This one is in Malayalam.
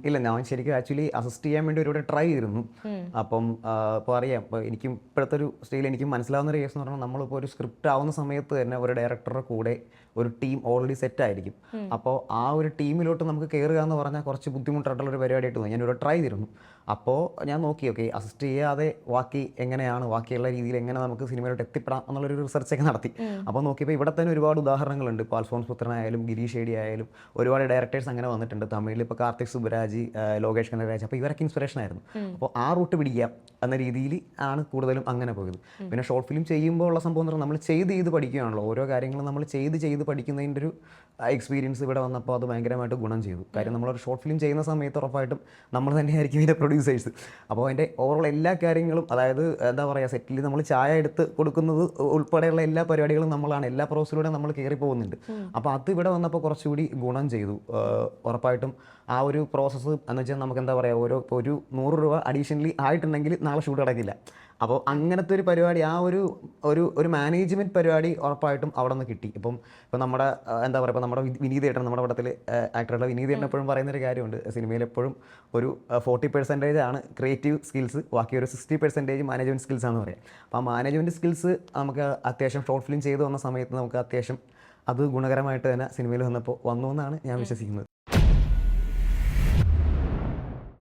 ഇല്ല, ഞാൻ ശരിക്കും ആക്ച്വലി അസിസ്റ്റ് ചെയ്യാൻ വേണ്ടി ഒരുപാട് ട്രൈ ചെയ്തിരുന്നു. അപ്പം ഇപ്പോൾ അറിയാം, ഇപ്പോൾ എനിക്കും ഇപ്പോഴത്തെ ഒരു സ്റ്റേജിൽ എനിക്കും മനസ്സിലാവുന്ന ഒരു കേസ് എന്ന് പറഞ്ഞാൽ, നമ്മളിപ്പോൾ ഒരു സ്ക്രിപ്റ്റ് ആവുന്ന സമയത്ത് തന്നെ ഒരു ഡയറക്ടറുടെ കൂടെ ഒരു ടീം ഓൾറെഡി സെറ്റ് ആയിരിക്കും. അപ്പോൾ ആ ഒരു ടീമിലോട്ട് നമുക്ക് കയറുക എന്ന് പറഞ്ഞാൽ കുറച്ച് ബുദ്ധിമുട്ടായിട്ടുള്ള ഒരു പരിപാടിയായിട്ട് തോന്നി. ഞാനൊരു ട്രൈ ചെയ്തിരുന്നു. അപ്പോൾ ഞാൻ നോക്കി, ഓക്കെ, അസിസ്റ്റ് ചെയ്യാതെ ബാക്കി എങ്ങനെയാണ്, ബാക്കിയുള്ള രീതിയിൽ എങ്ങനെ നമുക്ക് സിനിമയിലോട്ട് എത്തിപ്പെടാം എന്നുള്ളൊരു റിസർച്ചൊക്കെ നടത്തി. അപ്പോൾ നോക്കിയപ്പോൾ ഇവിടെ തന്നെ ഒരുപാട് ഉദാഹരണങ്ങളുണ്ട്. ഇപ്പോൾ അൽഫോൺസ് പുത്രനായാലും ഗിരീഷ് ഏടി ആയാലും ഒരുപാട് ഡയറക്ടേഴ്സ് അങ്ങനെ വന്നിട്ടുണ്ട്. തമിഴിൽ ഇപ്പോൾ കാർത്തിക് സുബ്രാജ്, ലോകേഷ് കനകരാജ്, അപ്പോൾ ഇവരൊക്കെ ഇൻസ്പിറേഷൻ ആയിരുന്നു. അപ്പോൾ ആ റൂട്ട് പിടിക്കാം എന്ന രീതിയിൽ ആണ് കൂടുതലും അങ്ങനെ പോയത്. പിന്നെ ഷോർട്ട് ഫിലിം ചെയ്യുമ്പോൾ ഉള്ള സംഭവം എന്ന് പറഞ്ഞാൽ നമ്മൾ ചെയ്ത് പഠിക്കുകയാണല്ലോ. ഓരോ കാര്യങ്ങളും നമ്മൾ ചെയ്ത് പഠിക്കുന്നതിൻ്റെ ഒരു എക്സ്പീരിയൻസ് ഇവിടെ വന്നപ്പോൾ അത് ഭയങ്കരമായിട്ട് ഗുണം ചെയ്തു. കാര്യം നമ്മളൊരു ഷോർട്ട് ഫിലിം ചെയ്യുന്ന സമയത്ത് ഉറപ്പായിട്ടും നമ്മൾ തന്നെയായിരിക്കും ഇതിൻ്റെ പ്രൊഡ്യൂസേഴ്സ്. അപ്പോൾ അതിൻ്റെ ഓവറോൾ എല്ലാ കാര്യങ്ങളും, അതായത് എന്താ പറയുക, സെറ്റിൽ നമ്മൾ ചായ എടുത്ത് കൊടുക്കുന്നത് ഉൾപ്പെടെയുള്ള എല്ലാ പരിപാടികളും നമ്മളാണ്, എല്ലാ പ്രോസസ്സിലൂടെ നമ്മൾ കയറി പോകുന്നുണ്ട്. അപ്പോൾ അത് ഇവിടെ വന്നപ്പോൾ കുറച്ചുകൂടി ഗുണം ചെയ്തു. ഉറപ്പായിട്ടും ആ ഒരു പ്രോസസ്സ് എന്ന് വെച്ചാൽ നമുക്ക് എന്താ പറയുക, ഒരു 100 രൂപ അഡീഷണലി ആയിട്ടുണ്ടെങ്കിൽ നാളെ ഷൂട്ട് കിടക്കില്ല. അപ്പോൾ അങ്ങനത്തെ ഒരു പരിപാടി, ആ ഒരു മാനേജ്മെൻറ്റ് പരിപാടി ഉറപ്പായിട്ടും അവിടെ നിന്ന് കിട്ടി. ഇപ്പം നമ്മുടെ എന്താ പറയുക, ഇപ്പോൾ നമ്മുടെ വിനീതേട്ടൻ, നമ്മുടെ പടത്തിൽ ആക്ടറുടെ വിനീതേട്ടൻ എപ്പോഴും പറയുന്നൊരു കാര്യമുണ്ട്, സിനിമയിൽ എപ്പോഴും ഒരു 40% ആണ് ക്രിയേറ്റീവ് സ്കിൽസ്, ബാക്കി ഒരു 60% മാനേജ്മെൻറ്റ് സ്കിൽസ് ആണെന്ന് പറയാം. അപ്പോൾ ആ മാനേജ്മെൻറ്റ് സ്കിൽസ് നമുക്ക് അത്യാവശ്യം ഷോർട്ട് ഫിലിം ചെയ്ത് വന്ന സമയത്ത് നമുക്ക് അത്യാവശ്യം അത് ഗുണകരമായിട്ട് തന്നെ സിനിമയിൽ വന്നപ്പോൾ വന്നു എന്നാണ് ഞാൻ വിശ്വസിക്കുന്നത്.